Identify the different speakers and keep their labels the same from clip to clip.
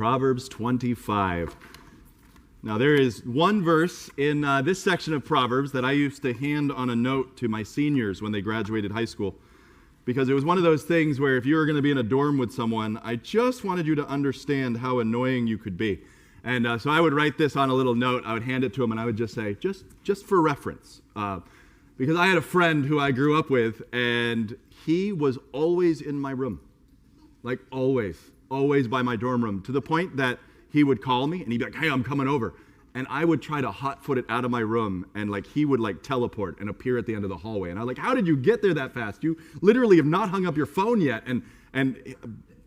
Speaker 1: Proverbs 25. Now there is one verse in this section of Proverbs that I used to hand on a note to my seniors when they graduated high school, because it was one of those things where if you were going to be in a dorm with someone, I just wanted you to understand how annoying you could be. And so I would write this on a little note, I would hand it to them, and I would just say, just for reference. Because I had a friend who I grew up with, and he was always in my room. Like always by my dorm room, to the point that he would call me, and he'd be like, hey, I'm coming over. And I would try to hot-foot it out of my room, and he would teleport and appear at the end of the hallway. And I was like, how did you get there that fast? You literally have not hung up your phone yet.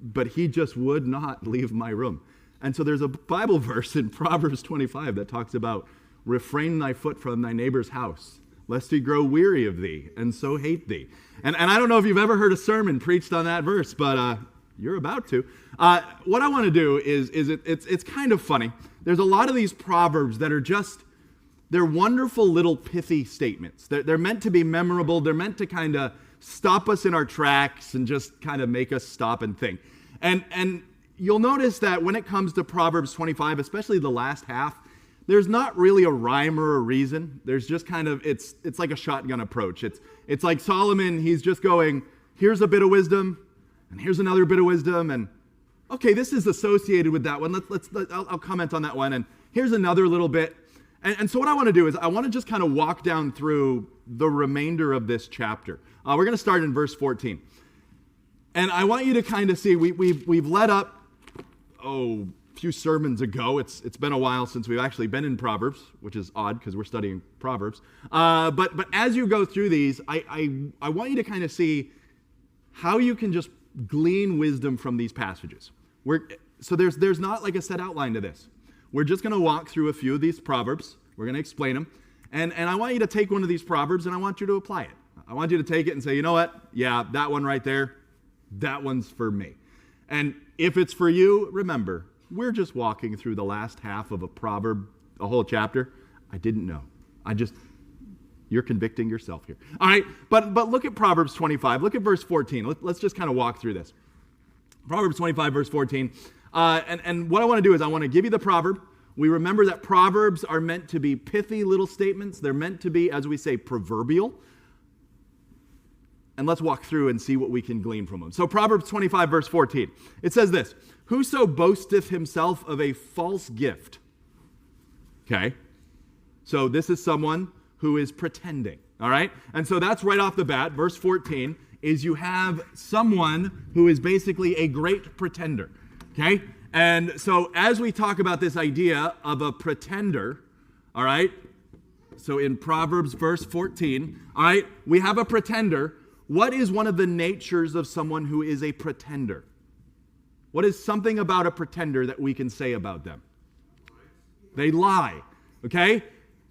Speaker 1: But he just would not leave my room. And so there's a Bible verse in Proverbs 25 that talks about, refrain thy foot from thy neighbor's house, lest he grow weary of thee, and so hate thee. And I don't know if you've ever heard a sermon preached on that verse, but you're about to. What I want to do is it's kind of funny. There's a lot of these proverbs that are they're wonderful little pithy statements. They're meant to be memorable. They're meant to kind of stop us in our tracks and just kind of make us stop and think. And you'll notice that when it comes to Proverbs 25, especially the last half, there's not really a rhyme or a reason. There's just kind of, it's like a shotgun approach. It's like Solomon, he's just going, here's a bit of wisdom, and here's another bit of wisdom, and okay, this is associated with that one. I'll comment on that one, and here's another little bit. And so what I want to do is I want to just kind of walk down through the remainder of this chapter. We're going to start in verse 14. And I want you to kind of see, we've led up, a few sermons ago. It's been a while since we've actually been in Proverbs, which is odd because we're studying Proverbs. But as you go through these, I want you to kind of see how you can just glean wisdom from these passages. So there's not like a set outline to this. We're just going to walk through a few of these Proverbs. We're going to explain them. And I want you to take one of these Proverbs and I want you to apply it. I want you to take it and say, you know what? Yeah, that one right there, that one's for me. And if it's for you, remember, we're just walking through the last half of a proverb, a whole chapter. I didn't know. You're convicting yourself here. All right, but look at Proverbs 25. Look at verse 14. Let's just kind of walk through this. Proverbs 25, verse 14. And what I want to do is I want to give you the proverb. We remember that proverbs are meant to be pithy little statements. They're meant to be, as we say, proverbial. And let's walk through and see what we can glean from them. So Proverbs 25, verse 14. It says this, whoso boasteth himself of a false gift. Okay. So this is someone who is pretending. All right. And so that's right off the bat. Verse 14 is you have someone who is basically a great pretender. Okay. And so as we talk about this idea of a pretender, all right. So in Proverbs verse 14, all right, we have a pretender. What is one of the natures of someone who is a pretender? What is something about a pretender that we can say about them? They lie, okay?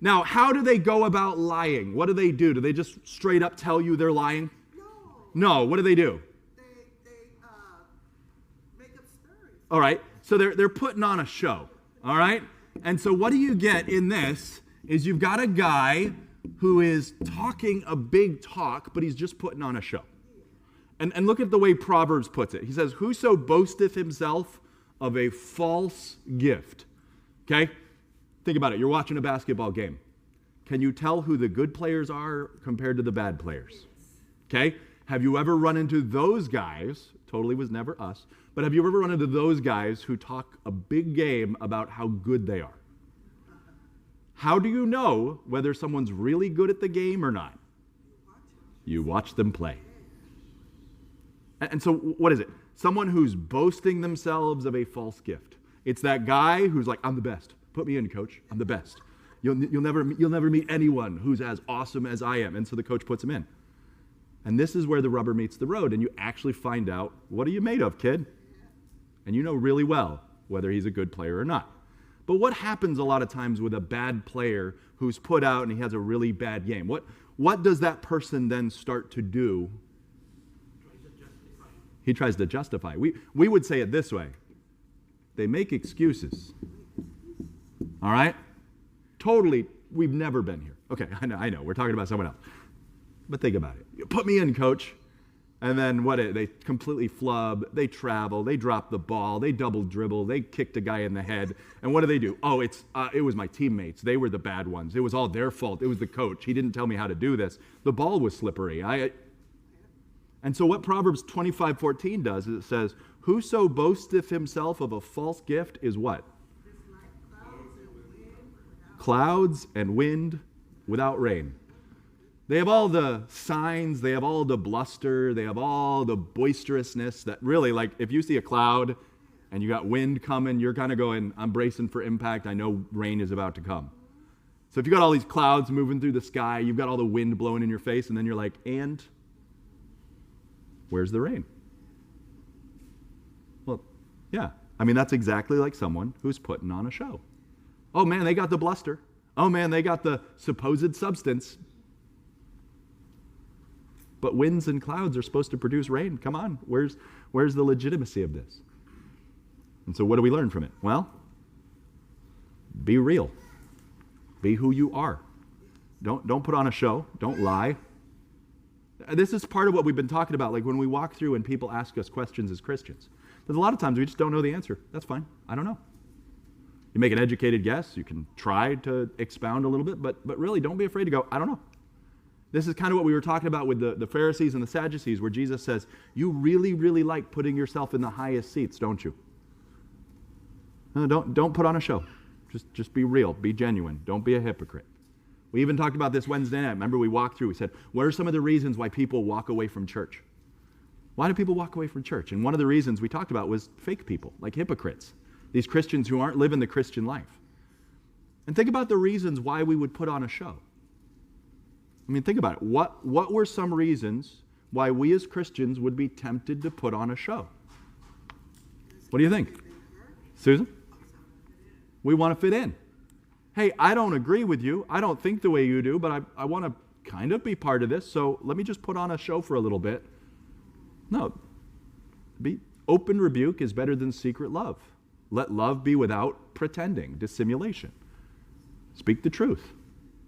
Speaker 1: Now, how do they go about lying? What do they do? Do they just straight up tell you they're lying? No, what do they do?
Speaker 2: They make up stories.
Speaker 1: All right, so they're putting on a show, all right? And so what do you get in this is you've got a guy who is talking a big talk, but he's just putting on a show. And look at the way Proverbs puts it. He says, whoso boasteth himself of a false gift. Okay? Think about it. You're watching a basketball game. Can you tell who the good players are compared to the bad players? Okay? Have you ever run into those guys? Totally was never us. But have you ever run into those guys who talk a big game about how good they are? How do you know whether someone's really good at the game or not? You watch them play. And so what is it? Someone who's boasting themselves of a false gift. It's that guy who's like, I'm the best. Put me in, coach. I'm the best. You'll never meet anyone who's as awesome as I am. And so the coach puts him in. And this is where the rubber meets the road. And you actually find out, what are you made of, kid? And you know really well whether he's a good player or not. But what happens a lot of times with a bad player who's put out and he has a really bad game? What does that person then start to do? He tries to justify. We would say it this way. They make excuses. All right? Totally, we've never been here. Okay, I know. We're talking about someone else. But think about it. You put me in, coach. And then they completely flub, they travel, they drop the ball, they double dribble, they kicked a guy in the head. And what do? Oh, it was my teammates. They were the bad ones. It was all their fault. It was the coach. He didn't tell me how to do this. The ball was slippery. And so what Proverbs 25:14 does is it says, whoso boasteth himself of a false gift is what? Clouds and wind without rain. They have all the signs, they have all the bluster, they have all the boisterousness that really, like, if you see a cloud and you got wind coming, you're kind of going, I'm bracing for impact, I know rain is about to come. So if you got all these clouds moving through the sky, you've got all the wind blowing in your face, and then you're like, and where's the rain? Well, yeah. I mean, that's exactly like someone who's putting on a show. Oh man, they got the bluster. Oh man, they got the supposed substance. But winds and clouds are supposed to produce rain. Come on, where's the legitimacy of this? And so what do we learn from it? Well, be real. Be who you are. Don't put on a show. Don't lie. This is part of what we've been talking about, like when we walk through and people ask us questions as Christians. There's a lot of times we just don't know the answer. That's fine. I don't know. You make an educated guess. You can try to expound a little bit, but really don't be afraid to go, I don't know. This is kind of what we were talking about with the Pharisees and the Sadducees, where Jesus says, you really, really like putting yourself in the highest seats, don't you? No, don't put on a show. Just be real. Be genuine. Don't be a hypocrite. We even talked about this Wednesday night. Remember, we walked through. We said, what are some of the reasons why people walk away from church? Why do people walk away from church? And one of the reasons we talked about was fake people, like hypocrites. These Christians who aren't living the Christian life. And think about the reasons why we would put on a show. I mean, think about it. What were some reasons why we as Christians would be tempted to put on a show? What do you think? Susan? We want to fit in. Hey, I don't agree with you. I don't think the way you do, but I want to kind of be part of this, so let me just put on a show for a little bit. No. Open rebuke is better than secret love. Let love be without pretending, dissimulation. Speak the truth.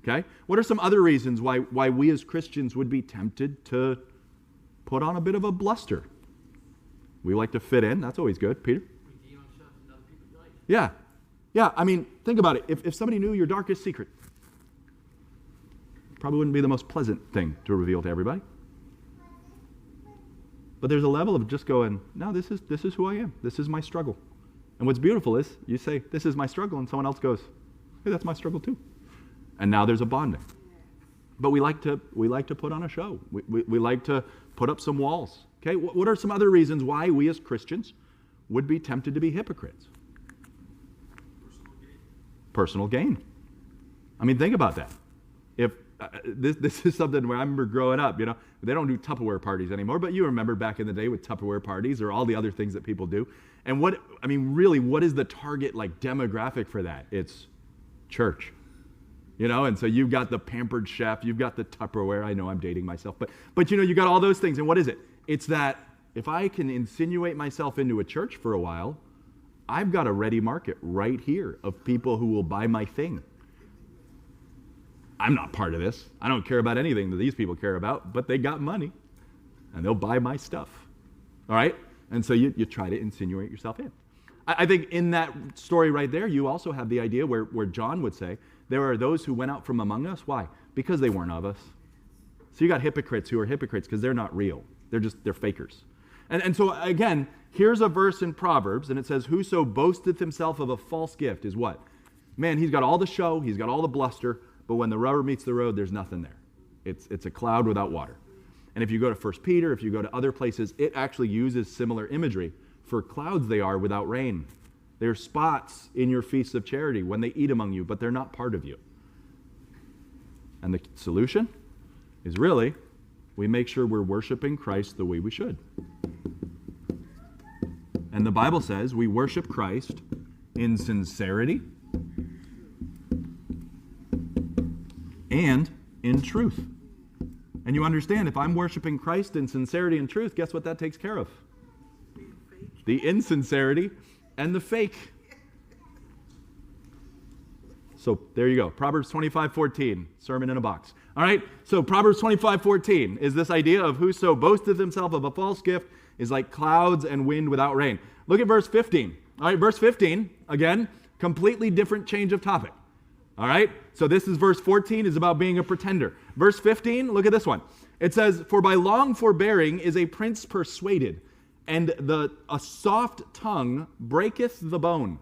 Speaker 1: Okay? What are some other reasons why we as Christians would be tempted to put on a bit of a bluster? We like to fit in. That's always good. Peter?
Speaker 3: Redeem ourselves in other people's lives.
Speaker 1: Yeah. Yeah, I mean, think about it. If somebody knew your darkest secret, probably wouldn't be the most pleasant thing to reveal to everybody. But there's a level of just going, no, this is who I am. This is my struggle. And what's beautiful is you say, this is my struggle, and someone else goes, hey, that's my struggle too. And now there's a bonding. But we like to put on a show. We like to put up some walls. Okay, what are some other reasons why we as Christians would be tempted to be hypocrites? Personal gain. I mean, think about that. If this is something where I remember growing up, you know, they don't do Tupperware parties anymore, but you remember back in the day with Tupperware parties or all the other things that people do. And what is the target like demographic for that? It's church. You know, and so you've got the pampered chef, you've got the Tupperware. I know I'm dating myself, but you know, you got all those things. And what is it? It's that if I can insinuate myself into a church for a while, I've got a ready market right here of people who will buy my thing. I'm not part of this. I don't care about anything that these people care about, but they got money and they'll buy my stuff. All right? And so you try to insinuate yourself in. I think in that story right there, you also have the idea where John would say, there are those who went out from among us. Why? Because they weren't of us. So you got hypocrites who are hypocrites because they're not real. They're fakers. And so again, here's a verse in Proverbs, and it says, whoso boasteth himself of a false gift is what? Man, he's got all the show, he's got all the bluster, but when the rubber meets the road, there's nothing there. It's a cloud without water. And if you go to 1 Peter, if you go to other places, it actually uses similar imagery. For clouds they are without rain. They're spots in your feasts of charity when they eat among you, but they're not part of you. And the solution is really, we make sure we're worshiping Christ the way we should. And the Bible says we worship Christ in sincerity and in truth. And you understand, if I'm worshiping Christ in sincerity and truth, guess what that takes care of? The insincerity and the fake. So there you go. Proverbs 25:14, sermon in a box. All right, so Proverbs 25:14 is this idea of whoso boasteth himself of a false gift is like clouds and wind without rain. Look at verse 15. All right, verse 15, again, completely different change of topic. All right, so this is verse 14 is about being a pretender. Verse 15, look at this one. It says, for by long forbearing is a prince persuaded, and a soft tongue breaketh the bone.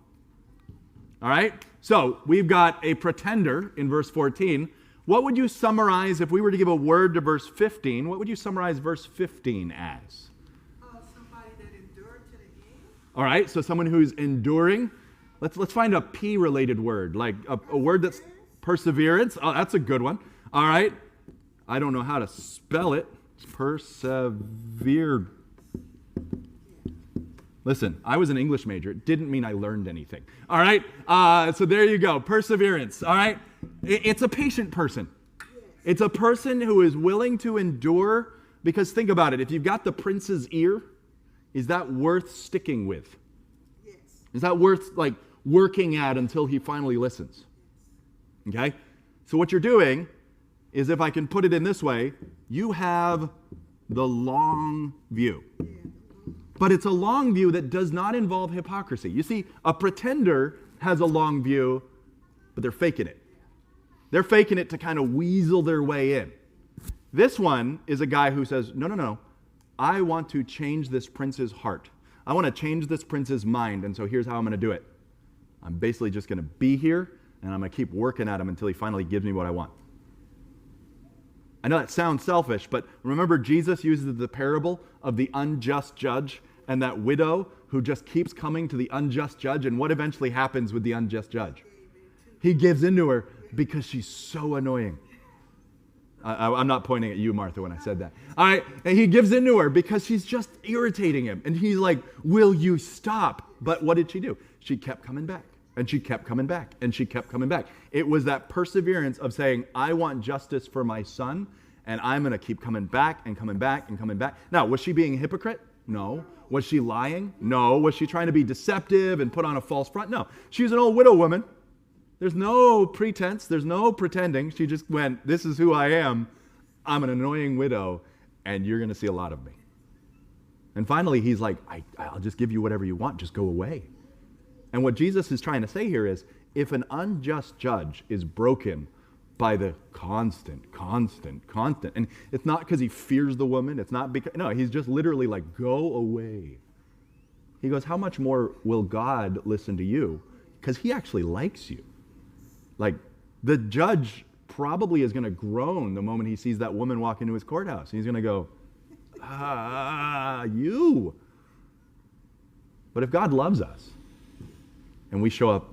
Speaker 1: All right, so we've got a pretender in verse 14. What would you summarize, if we were to give a word to verse 15, what would you summarize verse 15 as?
Speaker 2: Somebody that endured to the end.
Speaker 1: All right, so someone who's enduring. Let's find a P-related word, like a word that's perseverance. Oh, that's a good one. All right. I don't know how to spell it. Persevere. Listen, I was an English major. It didn't mean I learned anything. All right. So there you go. Perseverance. All right. It's a patient person. It's a person who is willing to endure. Because think about it. If you've got the prince's ear, is that worth sticking with?
Speaker 2: Yes.
Speaker 1: Is that worth like working at until he finally listens? Okay? So what you're doing is, if I can put it in this way, you have the long view. But it's a long view that does not involve hypocrisy. You see, a pretender has a long view, but they're faking it. They're faking it to kind of weasel their way in. This one is a guy who says, no, I want to change this prince's heart. I want to change this prince's mind, and so here's how I'm going to do it. I'm basically just going to be here, and I'm going to keep working at him until he finally gives me what I want. I know that sounds selfish, but remember Jesus uses the parable of the unjust judge and that widow who just keeps coming to the unjust judge, and what eventually happens with the unjust judge? He gives into her because she's so annoying. I'm not pointing at you, Martha, when I said that. All right, and he gives into her because she's just irritating him. And he's like, will you stop? But what did she do? She kept coming back, and she kept coming back, and she kept coming back. It was that perseverance of saying, I want justice for my son, and I'm going to keep coming back and coming back and coming back. Now, was she being a hypocrite? No. Was she lying? No. Was she trying to be deceptive and put on a false front? No. She was an old widow woman. There's no pretense. There's no pretending. She just went, this is who I am. I'm an annoying widow, and you're going to see a lot of me. And finally, he's like, I'll just give you whatever you want. Just go away. And what Jesus is trying to say here is, if an unjust judge is broken by the constant, and it's not because he fears the woman. It's not because, no, he's just literally like, go away. He goes, how much more will God listen to you? Because he actually likes you. Like, the judge probably is going to groan the moment he sees that woman walk into his courthouse. He's going to go, you. But if God loves us, and we show up,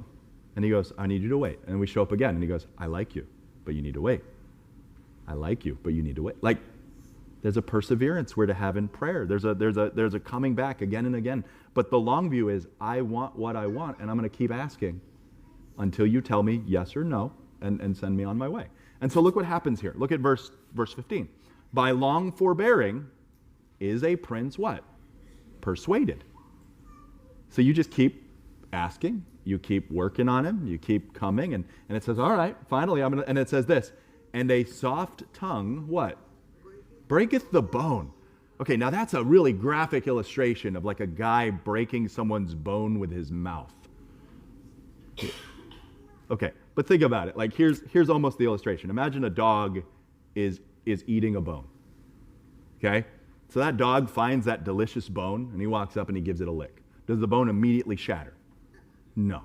Speaker 1: and he goes, I need you to wait. And we show up again, and he goes, I like you, but you need to wait. I like you, but you need to wait. Like, there's a perseverance we're to have in prayer. There's a coming back again and again. But the long view is, I want what I want, and I'm going to keep asking until you tell me yes or no, and send me on my way. And so look what happens here. Look at verse 15. By long forbearing is a prince what? Persuaded. So you just keep asking, you keep working on him, you keep coming, and it says, all right, finally, and it says this, and a soft tongue, what? Breaketh the bone. Okay, now that's a really graphic illustration of like a guy breaking someone's bone with his mouth. Okay, but think about it. Like here's almost the illustration. Imagine a dog is eating a bone. Okay? So that dog finds that delicious bone and he walks up and he gives it a lick. Does the bone immediately shatter? No.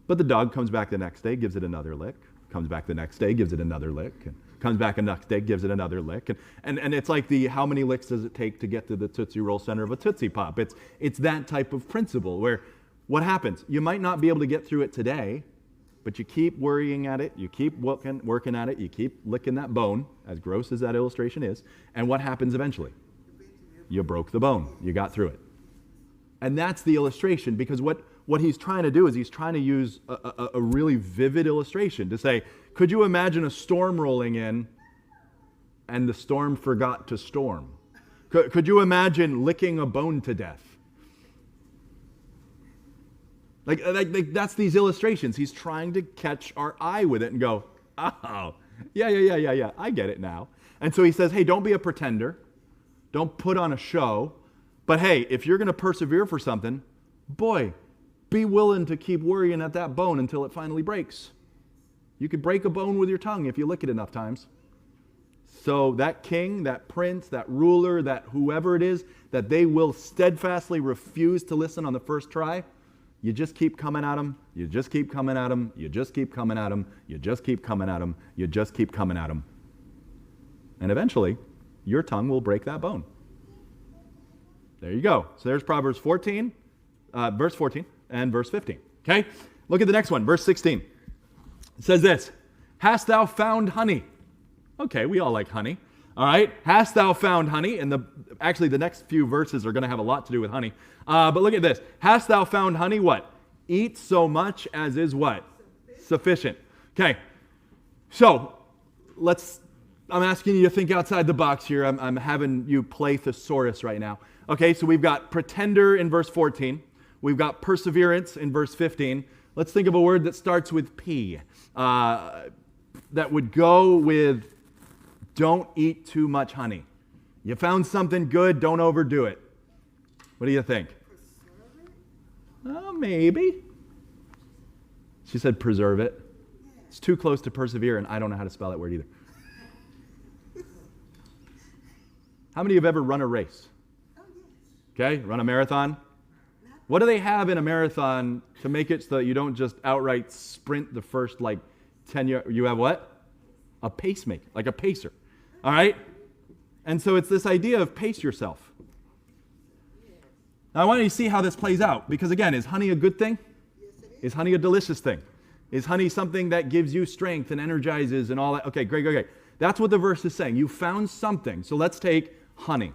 Speaker 1: But the dog comes back the next day, gives it another lick, comes back the next day, gives it another lick, and comes back the next day, gives it another lick. And it's like how many licks does it take to get to the Tootsie Roll center of a Tootsie Pop? It's that type of principle where what happens? You might not be able to get through it today, but you keep worrying at it, you keep working at it, you keep licking that bone, as gross as that illustration is, and what happens eventually? You broke the bone. You got through it. And that's the illustration, because what he's trying to do is he's trying to use a really vivid illustration to say, could you imagine a storm rolling in and the storm forgot to storm? Could you imagine licking a bone to death? Like that's these illustrations. He's trying to catch our eye with it and go, oh, yeah, I get it now. And so he says, hey, don't be a pretender. Don't put on a show. But hey, if you're going to persevere for something, boy, be willing to keep worrying at that bone until it finally breaks. You could break a bone with your tongue if you lick it enough times. So that king, that prince, that ruler, that whoever it is, that they will steadfastly refuse to listen on the first try, you just keep coming at them, you just keep coming at them, you just keep coming at them, you just keep coming at them, you just keep coming at them. And eventually, your tongue will break that bone. There you go. So there's Proverbs 14, verse 14 and verse 15. Okay? Look at the next one, verse 16. It says this, hast thou found honey? Okay, we all like honey. All right? Hast thou found honey? And actually the next few verses are going to have a lot to do with honey. But look at this. Hast thou found honey? What? Eat so much as is what? Sufficient. Okay. So, I'm asking you to think outside the box here. I'm having you play thesaurus right now. Okay, so we've got pretender in verse 14. We've got perseverance in verse 15. Let's think of a word that starts with P. That would go with don't eat too much honey. You found something good, don't overdo it. What do you think? Maybe. She said preserve it. It's too close to persevere, and I don't know how to spell that word either. How many of you have ever run a race? Okay, run a marathon? What do they have in a marathon to make it so that you don't just outright sprint the first 10 yards? You have what? A pacemaker, like a pacer. All right? And so it's this idea of pace yourself. Now I want you to see how this plays out, because again, is honey a good thing? Is honey a delicious thing? Is honey something that gives you strength and energizes and all that? Okay, great. That's what the verse is saying. You found something. So let's take honey.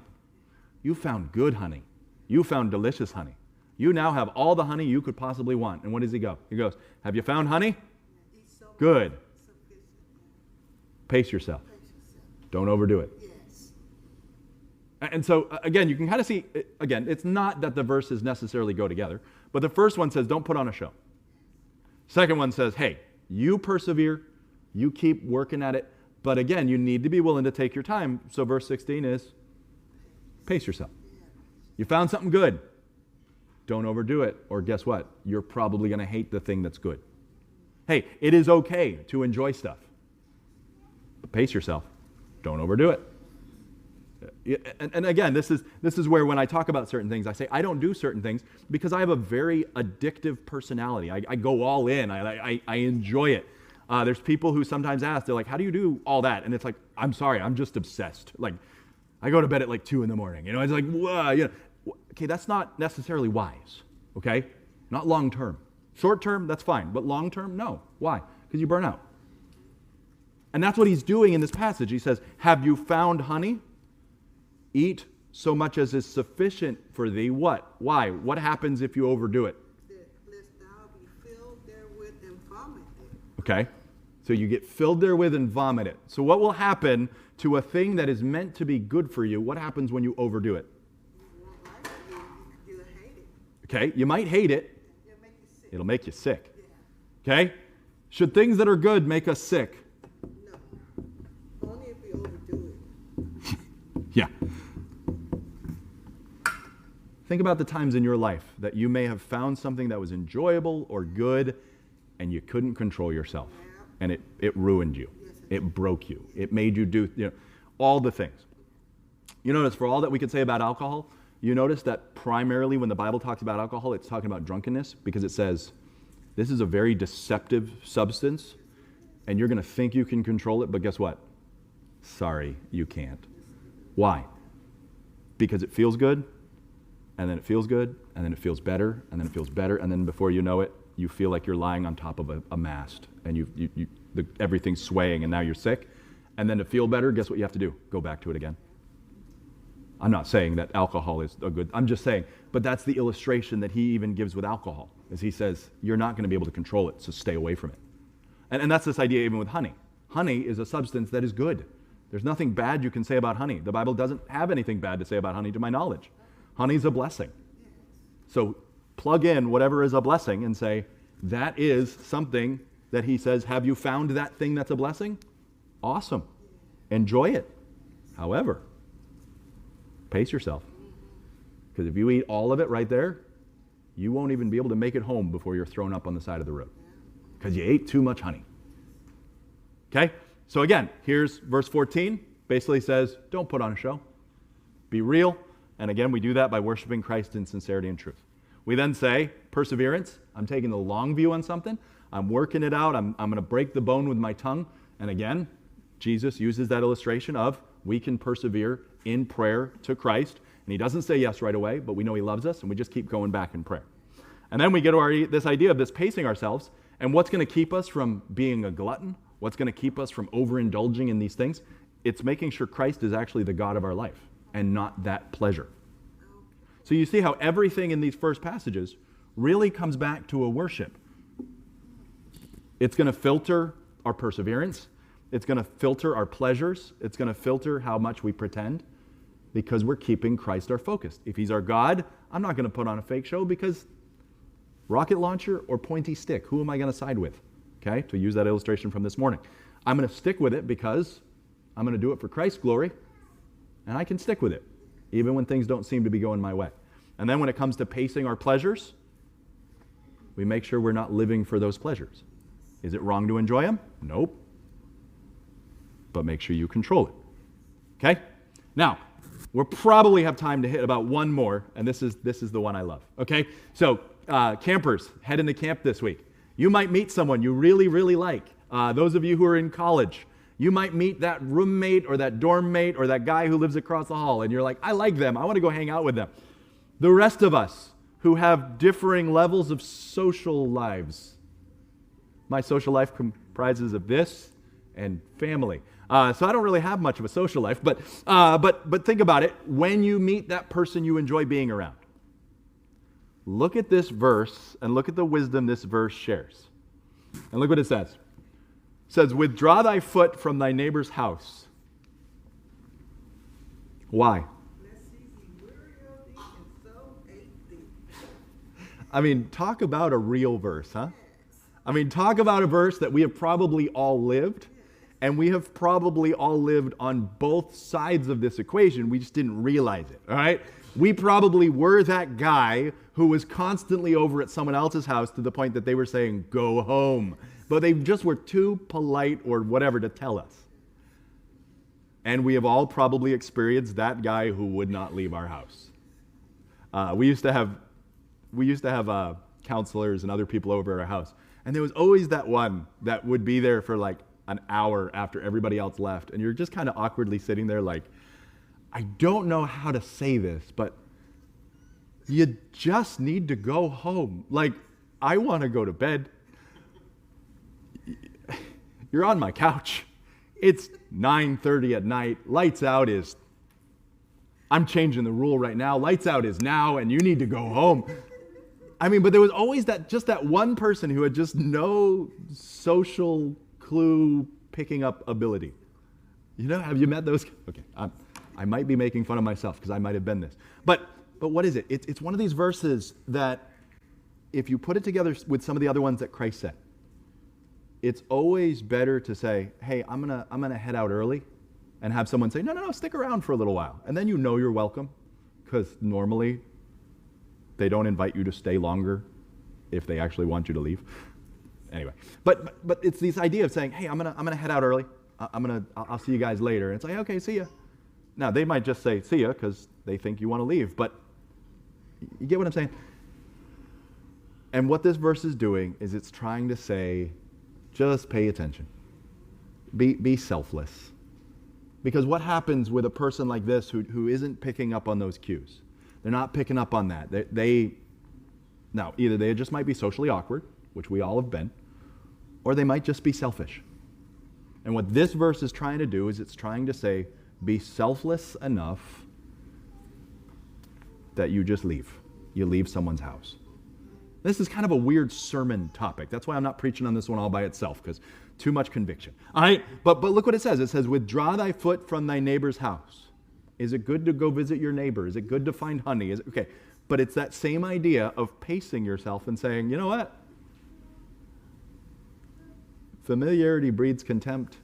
Speaker 1: You found good honey. You found delicious honey. You now have all the honey you could possibly want. And what does he go? He goes, have you found honey? Good. Pace yourself. Don't overdo it. And so, again, you can kind of see, again, it's not that the verses necessarily go together, but the first one says, don't put on a show. Second one says, hey, you persevere, you keep working at it, but again, you need to be willing to take your time. So verse 16 is, pace yourself. You found something good. Don't overdo it, or guess what? You're probably going to hate the thing that's good. Hey, it is okay to enjoy stuff, but pace yourself. Don't overdo it. And again, this is where when I talk about certain things, I say I don't do certain things because I have a very addictive personality. I go all in. I enjoy it. There's people who sometimes ask, they're like, how do you do all that? And it's like, I'm sorry, I'm just obsessed. Like, I go to bed at 2 a.m. It's like, whoa, okay, that's not necessarily wise, okay? Not long term. Short term, that's fine. But long term, no. Why? Because you burn out. And that's what he's doing in this passage. He says, have you found honey? Eat so much as is sufficient for thee. What? Why? What happens if you overdo it?
Speaker 2: Lest thou be filled therewith and vomited.
Speaker 1: Okay. So you get filled therewith and vomit it. So what will happen to a thing that is meant to be good for you? What happens when you overdo it?
Speaker 2: You won't like it. You'll hate it.
Speaker 1: Okay. You might hate it.
Speaker 2: It'll make you sick.
Speaker 1: It'll make you sick.
Speaker 2: Yeah.
Speaker 1: Okay? Should things that are good make us sick?
Speaker 2: No. Only if we overdo it.
Speaker 1: Yeah. Think about the times in your life that you may have found something that was enjoyable or good and you couldn't control yourself. And it ruined you. It broke you. It made you do all the things. You notice for all that we could say about alcohol, you notice that primarily when the Bible talks about alcohol, it's talking about drunkenness because it says this is a very deceptive substance and you're going to think you can control it, but guess what? Sorry, you can't. Why? Because it feels good, and then it feels good, and then it feels better, and then it feels better, and then before you know it, you feel like you're lying on top of a mast, and everything's swaying, and now you're sick. And then to feel better, guess what you have to do? Go back to it again. I'm not saying that alcohol is a good, I'm just saying, but that's the illustration that he even gives with alcohol, is he says, you're not going to be able to control it, so stay away from it. And that's this idea even with honey. Honey is a substance that is good. There's nothing bad you can say about honey. The Bible doesn't have anything bad to say about honey to my knowledge. Honey's a blessing. So plug in whatever is a blessing and say, that is something that he says, have you found that thing that's a blessing? Awesome. Enjoy it. However, pace yourself. Because if you eat all of it right there, you won't even be able to make it home before you're thrown up on the side of the road. Because you ate too much honey. Okay? So again, here's verse 14. Basically says, don't put on a show. Be real. And again, we do that by worshiping Christ in sincerity and truth. We then say, perseverance. I'm taking the long view on something. I'm working it out. I'm going to break the bone with my tongue. And again, Jesus uses that illustration of we can persevere in prayer to Christ. And he doesn't say yes right away, but we know he loves us, and we just keep going back in prayer. And then we get to this idea of this pacing ourselves, and what's going to keep us from being a glutton? What's going to keep us from overindulging in these things? It's making sure Christ is actually the God of our life and not that pleasure. So you see how everything in these first passages really comes back to a worship. It's going to filter our perseverance. It's going to filter our pleasures. It's going to filter how much we pretend because we're keeping Christ our focus. If he's our God, I'm not going to put on a fake show because rocket launcher or pointy stick, who am I going to side with? Okay, to use that illustration from this morning. I'm going to stick with it because I'm going to do it for Christ's glory, and I can stick with it, even when things don't seem to be going my way. And then when it comes to pacing our pleasures, we make sure we're not living for those pleasures. Is it wrong to enjoy them? Nope. But make sure you control it. Okay? Now, we'll probably have time to hit about one more, and this is the one I love. Okay? So, campers, head into camp this week. You might meet someone you really, really like. Those of you who are in college, you might meet that roommate or that dorm mate or that guy who lives across the hall, and you're like, I like them. I want to go hang out with them. The rest of us who have differing levels of social lives. My social life comprises of this and family. So I don't really have much of a social life, but think about it. When you meet that person you enjoy being around, look at this verse and look at the wisdom this verse shares. And look what it says. It says, withdraw thy foot from thy neighbor's house. Why? I mean, talk about a real verse, huh? I mean, talk about a verse that we have probably all lived, and we have probably all lived on both sides of this equation. We just didn't realize it, all right? We probably were that guy who was constantly over at someone else's house to the point that they were saying, go home. But they just were too polite or whatever to tell us. And we have all probably experienced that guy who would not leave our house. We used to have counselors and other people over at our house. And there was always that one that would be there for like an hour after everybody else left. And you're just kind of awkwardly sitting there like, I don't know how to say this, but you just need to go home. Like, I want to go to bed. You're on my couch. It's 9:30 at night. Lights out is, I'm changing the rule right now. Lights out is now, and you need to go home. I mean, but there was always that one person who had just no social clue picking up ability. You know, have you met those? Okay, I might be making fun of myself because I might have been this. But what is it? It's one of these verses that if you put it together with some of the other ones that Christ said, it's always better to say, hey, I'm gonna head out early, and have someone say, no, stick around for a little while. And then you know you're welcome, because normally they don't invite you to stay longer if they actually want you to leave. Anyway, but it's this idea of saying, hey, I'm gonna head out early. I'll see you guys later. And it's like, okay, see ya. Now they might just say see ya because they think you want to leave, but you get what I'm saying? And what this verse is doing is it's trying to say, just pay attention. Be selfless. Because what happens with a person like this who isn't picking up on those cues? They're not picking up on that. Now, either they just might be socially awkward, which we all have been, or they might just be selfish. And what this verse is trying to do is it's trying to say, be selfless enough that you just leave. You leave someone's house. This is kind of a weird sermon topic. That's why I'm not preaching on this one all by itself, because too much conviction. All right, but look what it says. It says, withdraw thy foot from thy neighbor's house. Is it good to go visit your neighbor? Is it good to find honey? Okay, But it's that same idea of pacing yourself and saying, you know what? Familiarity breeds contempt.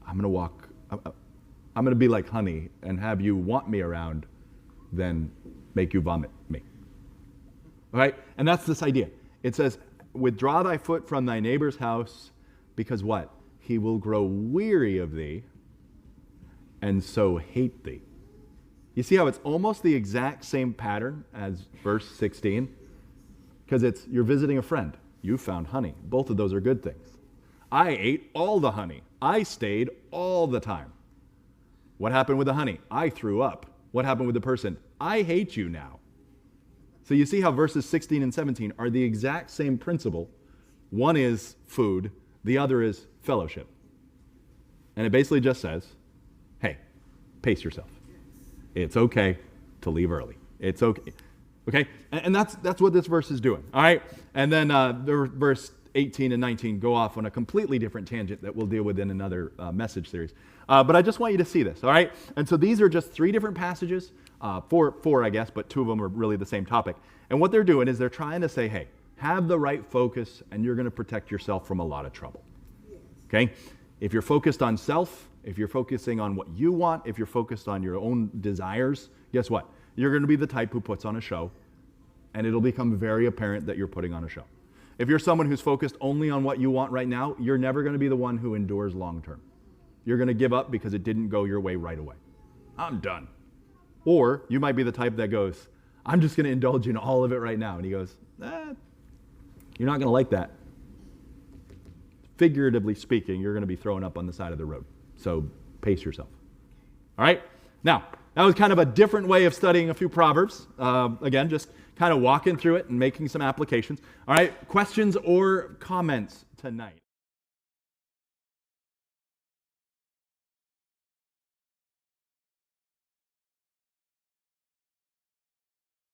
Speaker 1: I'm going to be like honey and have you want me around, then make you vomit me. All right? And that's this idea. It says, withdraw thy foot from thy neighbor's house, because what? He will grow weary of thee, and so hate thee. You see how it's almost the exact same pattern as verse 16? Because you're visiting a friend. You found honey. Both of those are good things. I ate all the honey. I stayed all the time. What happened with the honey? I threw up. What happened with the person? I hate you now. So you see how verses 16 and 17 are the exact same principle. One is food, the other is fellowship. And it basically just says, hey, pace yourself. It's okay to leave early. It's okay. Okay? And that's what this verse is doing. All right? And then verse 18 and 19 go off on a completely different tangent that we'll deal with in another message series. But I just want you to see this, all right? And so these are just 3 different passages, four, I guess, but 2 of them are really the same topic. And what they're doing is they're trying to say, hey, have the right focus, and you're going to protect yourself from a lot of trouble. Okay? If you're focused on self, if you're focusing on what you want, if you're focused on your own desires, guess what? You're going to be the type who puts on a show, and it'll become very apparent that you're putting on a show. If you're someone who's focused only on what you want right now, you're never going to be the one who endures long term. You're going to give up because it didn't go your way right away. I'm done. Or you might be the type that goes, I'm just going to indulge in all of it right now. And he goes, you're not going to like that. Figuratively speaking, you're going to be thrown up on the side of the road. So pace yourself. All right? Now, that was kind of a different way of studying a few Proverbs. Again, just kind of walking through it and making some applications. All right? Questions or comments tonight?